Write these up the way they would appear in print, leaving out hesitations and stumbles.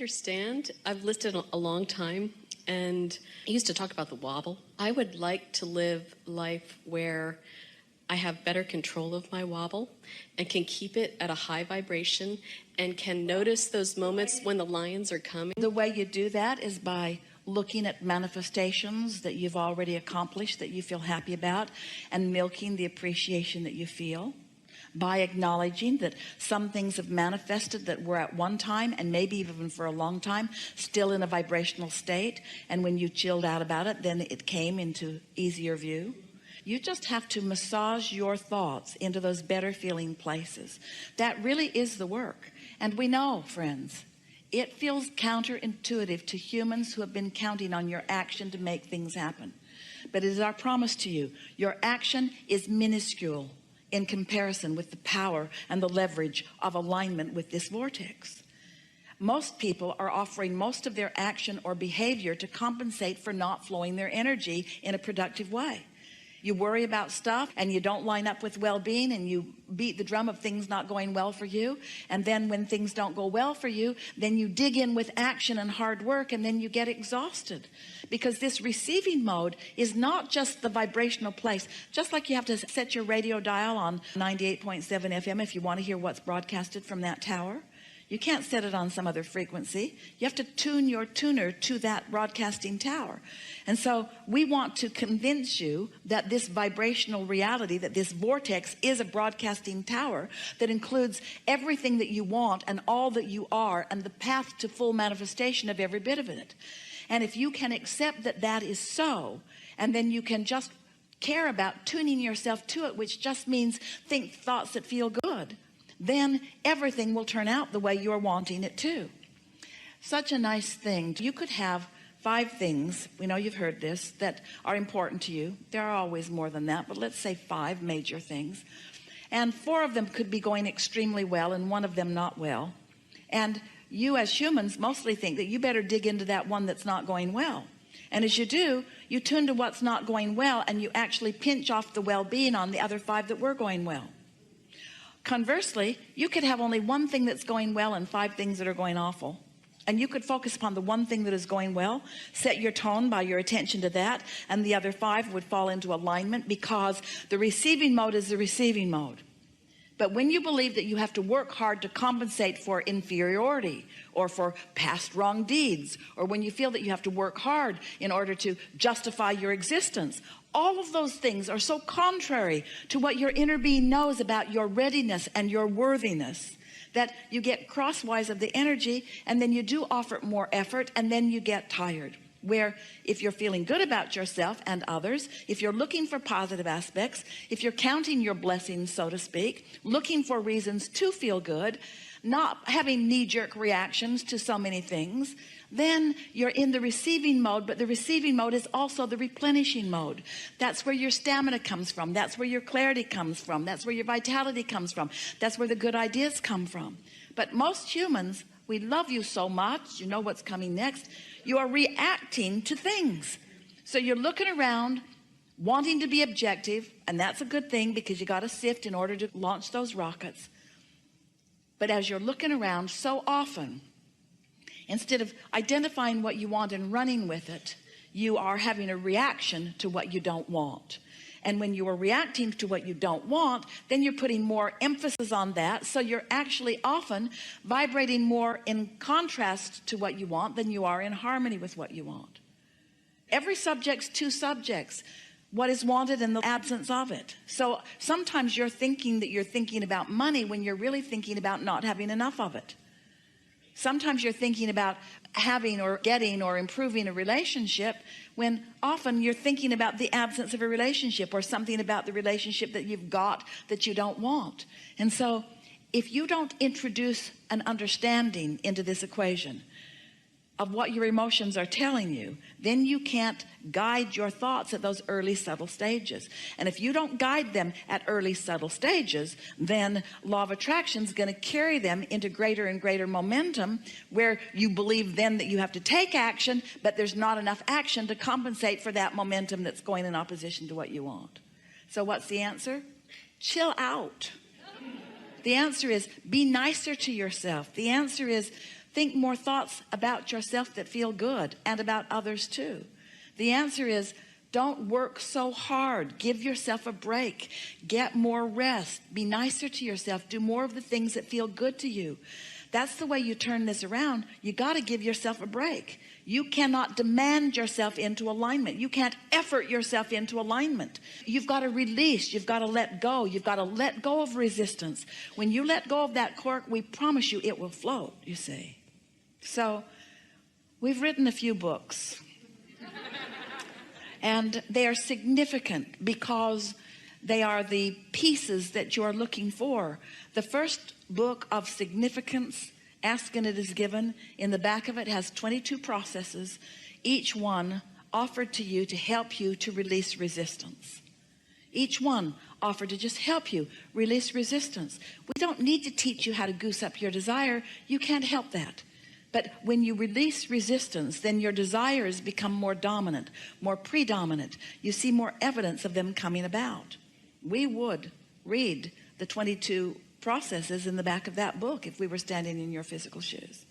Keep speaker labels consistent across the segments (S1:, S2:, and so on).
S1: understand. I've listed a long time, and I used to talk about the wobble. I would like to live life where I have better control of my wobble and can keep it at a high vibration and can notice those moments when the lions are coming.
S2: The way you do that is by looking at manifestations that you've already accomplished that you feel happy about and milking the appreciation that you feel, by acknowledging that some things have manifested that were at one time and maybe even for a long time still in a vibrational state, and when you chilled out about it, then it came into easier view. You just have to massage your thoughts into those better feeling places. That really is the work. And we know, friends, it feels counterintuitive to humans who have been counting on your action to make things happen. But it is our promise to you, your action is minuscule in comparison with the power and the leverage of alignment with this vortex. Most people are offering most of their action or behavior to compensate for not flowing their energy in a productive way. You worry about stuff and you don't line up with well-being, and you beat the drum of things not going well for you. And then when things don't go well for you, then you dig in with action and hard work, and then you get exhausted. Because this receiving mode is not just the vibrational place. Just like you have to set your radio dial on 98.7 FM if you want to hear what's broadcasted from that tower. You can't set it on some other frequency. You have to tune your tuner to that broadcasting tower. And so we want to convince you that this vibrational reality, that this vortex is a broadcasting tower that includes everything that you want and all that you are, and the path to full manifestation of every bit of it. And if you can accept that that is so, and then you can just care about tuning yourself to it, which just means think thoughts that feel good, then everything will turn out the way you're wanting it to. Such a nice thing. You could have 5 things, we know you've heard this, that are important to you. There are always more than that, but let's say 5 major things. And 4 of them could be going extremely well and 1 of them not well. And you as humans mostly think that you better dig into that one that's not going well. And as you do, you tune to what's not going well, and you actually pinch off the well-being on the other 5 that were going well. Conversely, you could have only 1 thing that's going well and 5 things that are going awful. And you could focus upon the 1 thing that is going well, set your tone by your attention to that, and the other 5 would fall into alignment, because the receiving mode is the receiving mode. But when you believe that you have to work hard to compensate for inferiority or for past wrong deeds, or when you feel that you have to work hard in order to justify your existence, all of those things are so contrary to what your inner being knows about your readiness and your worthiness, that you get crosswise of the energy, and then you do offer more effort, and then you get tired. Where if you're feeling good about yourself and others, if you're looking for positive aspects, if you're counting your blessings, so to speak, looking for reasons to feel good, not having knee-jerk reactions to so many things, then you're in the receiving mode. But the receiving mode is also the replenishing mode. That's where your stamina comes from. That's where your clarity comes from. That's where your vitality comes from. That's where the good ideas come from. But most humans, we love you so much, you know what's coming next. You are reacting to things. So you're looking around, wanting to be objective, and that's a good thing, because you got to sift in order to launch those rockets. But as you're looking around, so often, instead of identifying what you want and running with it, you are having a reaction to what you don't want. And when you are reacting to what you don't want, then you're putting more emphasis on that. So you're actually often vibrating more in contrast to what you want than you are in harmony with what you want. Every subject's 2 subjects: what is wanted and the absence of it. So sometimes you're thinking that you're thinking about money when you're really thinking about not having enough of it. Sometimes you're thinking about having or getting or improving a relationship when often you're thinking about the absence of a relationship, or something about the relationship that you've got that you don't want. And so if you don't introduce an understanding into this equation of what your emotions are telling you, then you can't guide your thoughts at those early subtle stages. And if you don't guide them at early subtle stages, then law of attraction is going to carry them into greater and greater momentum, where you believe then that you have to take action, but there's not enough action to compensate for that momentum that's going in opposition to what you want. So what's the answer? Chill out. The answer is be nicer to yourself. The answer is Think more thoughts about yourself that feel good and about others too. The answer is, don't work so hard. Give yourself a break. Get more rest. Be nicer to yourself. Do more of the things that feel good to you. That's the way you turn this around. You got to give yourself a break. You cannot demand yourself into alignment. You can't effort yourself into alignment. You've got to release. You've got to let go. You've got to let go of resistance. When you let go of that cork, we promise you it will float, you see. So we've written a few books. And they are significant because they are the pieces that you are looking for. The first book of significance, Ask and It Is Given, in the back of it has 22 processes, each one offered to you to help you to release resistance. Each one offered to just help you release resistance. We don't need to teach you how to goose up your desire. You can't help that. But when you release resistance, then your desires become more dominant, more predominant. You see more evidence of them coming about. We would read the 22 processes in the back of that book if we were standing in your physical shoes.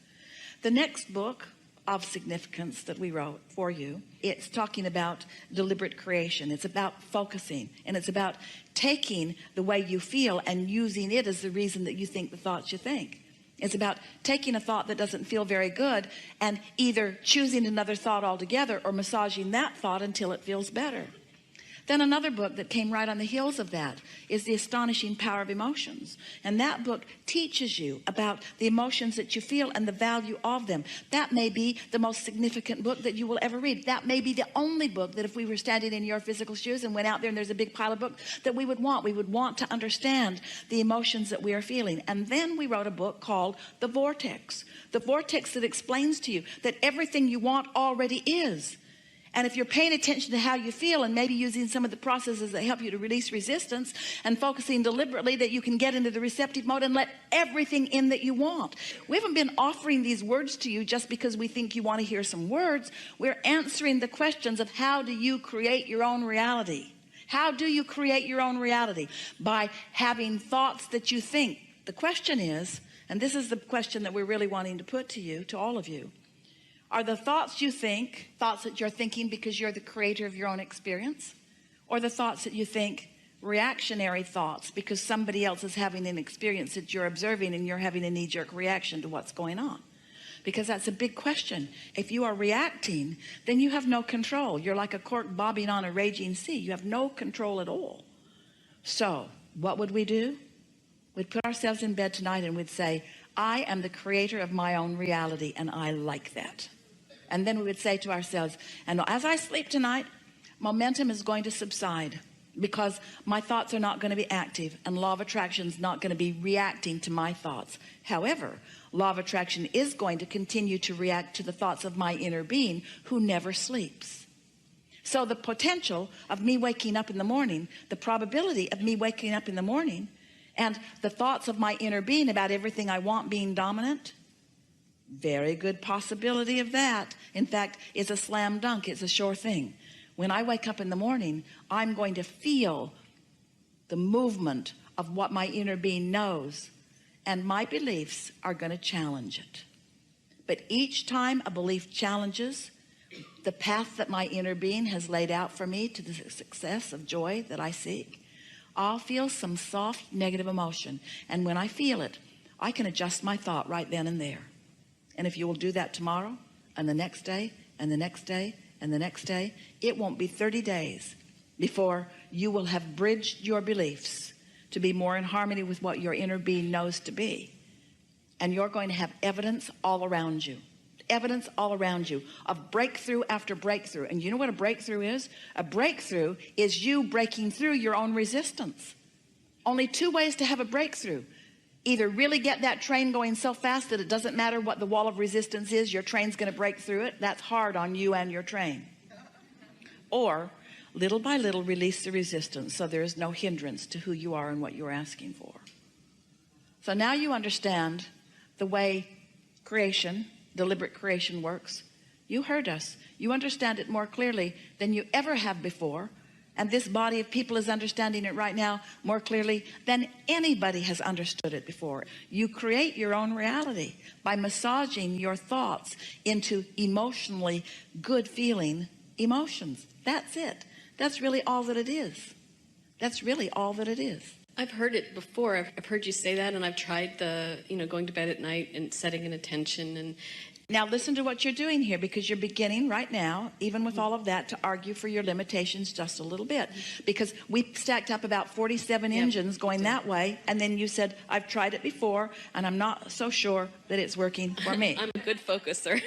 S2: The next book of significance that we wrote for you, it's talking about deliberate creation. It's about focusing, and it's about taking the way you feel and using it as the reason that you think the thoughts you think. It's about taking a thought that doesn't feel very good and either choosing another thought altogether or massaging that thought until it feels better. Then another book that came right on the heels of that is The Astonishing Power of Emotions. And that book teaches you about the emotions that you feel and the value of them. That may be the most significant book that you will ever read. That may be the only book that if we were standing in your physical shoes and went out there and there's a big pile of books that we would want. We would want to understand the emotions that we are feeling. And then we wrote a book called The Vortex. The Vortex that explains to you that everything you want already is. And if you're paying attention to how you feel and maybe using some of the processes that help you to release resistance and focusing deliberately, that you can get into the receptive mode and let everything in that you want. We haven't been offering these words to you just because we think you want to hear some words. We're answering the questions of how do you create your own reality? How do you create your own reality? By having thoughts that you think. The question is, and this is the question that we're really wanting to put to you, to all of you, are the thoughts you think, thoughts that you're thinking because you're the creator of your own experience? Or the thoughts that you think, reactionary thoughts because somebody else is having an experience that you're observing and you're having a knee-jerk reaction to what's going on? Because that's a big question. If you are reacting, then you have no control. You're like a cork bobbing on a raging sea. You have no control at all. So what would we do? We'd put ourselves in bed tonight and we'd say, I am the creator of my own reality, and I like that. And then we would say to ourselves, and as I sleep tonight, momentum is going to subside because my thoughts are not going to be active, and law of attraction is not going to be reacting to my thoughts. However, law of attraction is going to continue to react to the thoughts of my inner being who never sleeps. So the potential of me waking up in the morning, the probability of me waking up in the morning, and the thoughts of my inner being about everything I want being dominant, very good possibility of that. In fact, it's a slam dunk. It's a sure thing. When I wake up in the morning, I'm going to feel the movement of what my inner being knows, and my beliefs are going to challenge it. But each time a belief challenges the path that my inner being has laid out for me to the success of joy that I seek, I'll feel some soft negative emotion. And when I feel it, I can adjust my thought right then and there. And if you will do that tomorrow and the next day and the next day and the next day, it won't be 30 days before you will have bridged your beliefs to be more in harmony with what your inner being knows to be. And you're going to have evidence all around you. Evidence all around you of breakthrough after breakthrough. And you know what a breakthrough is? A breakthrough is you breaking through your own resistance. Only two ways to have a breakthrough. Either really get that train going so fast that it doesn't matter what the wall of resistance is, your train's going to break through it. That's hard on you and your train. Or little by little release the resistance so there is no hindrance to who you are and what you're asking for. So now you understand the way creation, deliberate creation works. You heard us. You understand it more clearly than you ever have before. And this body of people is understanding it right now more clearly than anybody has understood it before. You create your own reality by massaging your thoughts into emotionally good feeling emotions. That's it. That's really all that it is. That's really all that it is.
S1: I've heard it before. I've heard you say that, and I've tried going to bed at night and setting an intention. And
S2: now listen to what you're doing here, because you're beginning right now, even with all of that, to argue for your limitations just a little bit. Because we stacked up about 47 engines going that way, and then you said, I've tried it before, and I'm not so sure that it's working for me.
S1: I'm a good focuser,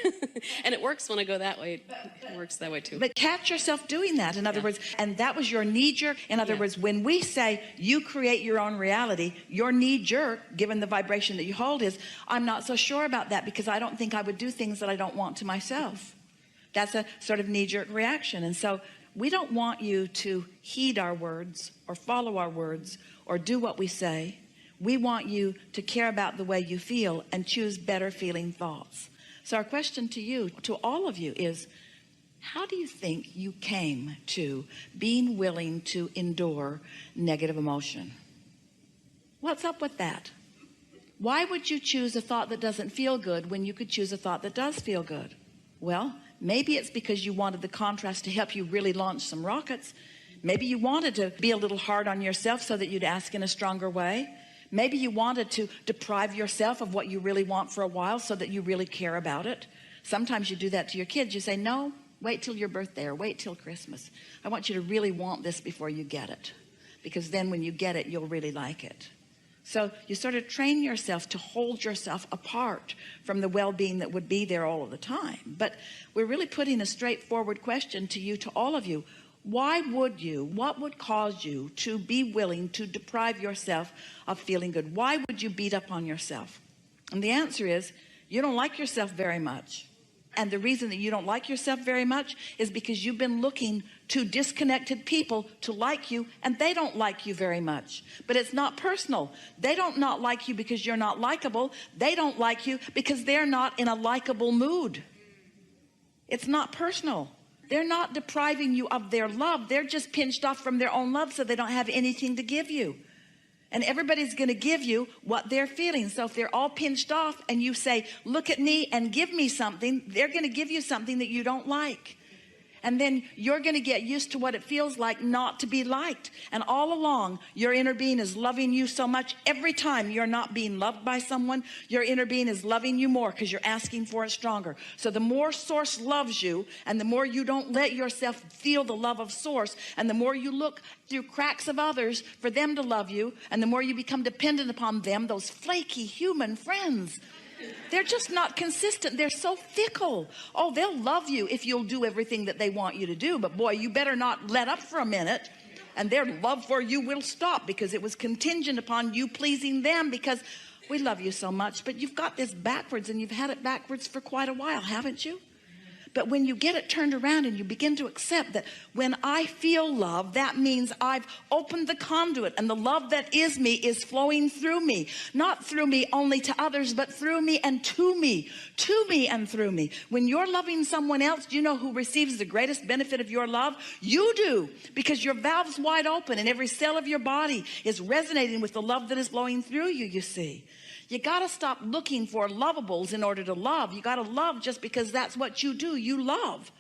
S1: and it works when I go that way. It works that way too.
S2: But catch yourself doing that, in other words, and that was your knee-jerk. In other words, when we say you create your own reality, your knee-jerk, given the vibration that you hold, is, I'm not so sure about that because I don't think I would do things that I don't want to myself. That's a sort of knee-jerk reaction. And so we don't want you to heed our words or follow our words or do what we say. We want you to care about the way you feel and choose better feeling thoughts. So our question to you, to all of you, is how do you think you came to being willing to endure negative emotion? What's up with that? Why would you choose a thought that doesn't feel good when you could choose a thought that does feel good? Well, maybe it's because you wanted the contrast to help you really launch some rockets. Maybe you wanted to be a little hard on yourself so that you'd ask in a stronger way. Maybe you wanted to deprive yourself of what you really want for a while so that you really care about it. Sometimes you do that to your kids. You say, no, wait till your birthday or wait till Christmas. I want you to really want this before you get it, because then when you get it, you'll really like it. So you sort of train yourself to hold yourself apart from the well-being that would be there all of the time. But we're really putting a straightforward question to you, to all of you. Why would you, what would cause you to be willing to deprive yourself of feeling good? Why would you beat up on yourself? And the answer is, you don't like yourself very much. And the reason that you don't like yourself very much is because you've been looking to disconnected people to like you, and they don't like you very much. But it's not personal. They don't not like you because you're not likable. They don't like you because they're not in a likable mood. It's not personal. They're not depriving you of their love. They're just pinched off from their own love, so they don't have anything to give you. And everybody's going to give you what they're feeling. So if they're all pinched off and you say, look at me and give me something, they're going to give you something that you don't like. And then you're going to get used to what it feels like not to be liked. And all along, your inner being is loving you so much. Every time you're not being loved by someone, your inner being is loving you more because you're asking for it stronger. So the more Source loves you, and the more you don't let yourself feel the love of Source, and the more you look through cracks of others for them to love you, and the more you become dependent upon them, those flaky human friends, they're just not consistent. They're so fickle. Oh, they'll love you if you'll do everything that they want you to do. But boy, you better not let up for a minute, and their love for you will stop because it was contingent upon you pleasing them, because we love you so much. But you've got this backwards, and you've had it backwards for quite a while, haven't you? But when you get it turned around and you begin to accept that when I feel love, that means I've opened the conduit, and the love that is me is flowing through me, not through me only to others, but through me and to me and through me. When you're loving someone else, do you know who receives the greatest benefit of your love? You do, because your valve's wide open and every cell of your body is resonating with the love that is flowing through you, you see. You got to stop looking for lovables in order to love. You got to love just because that's what you do. You love.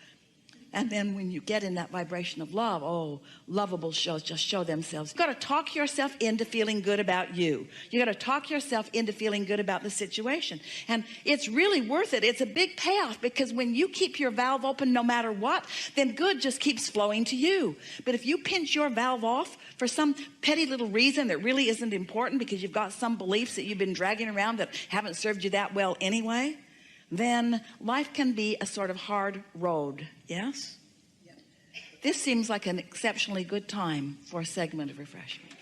S2: And then when you get in that vibration of love, oh, lovable shows just show themselves. You got to talk yourself into feeling good about you. You got to talk yourself into feeling good about the situation. And it's really worth it. It's a big payoff, because when you keep your valve open no matter what, then good just keeps flowing to you. But if you pinch your valve off for some petty little reason that really isn't important, because you've got some beliefs that you've been dragging around that haven't served you that well anyway, then life can be a sort of hard road. Yes? Yep. This seems like an exceptionally good time for a segment of refreshment.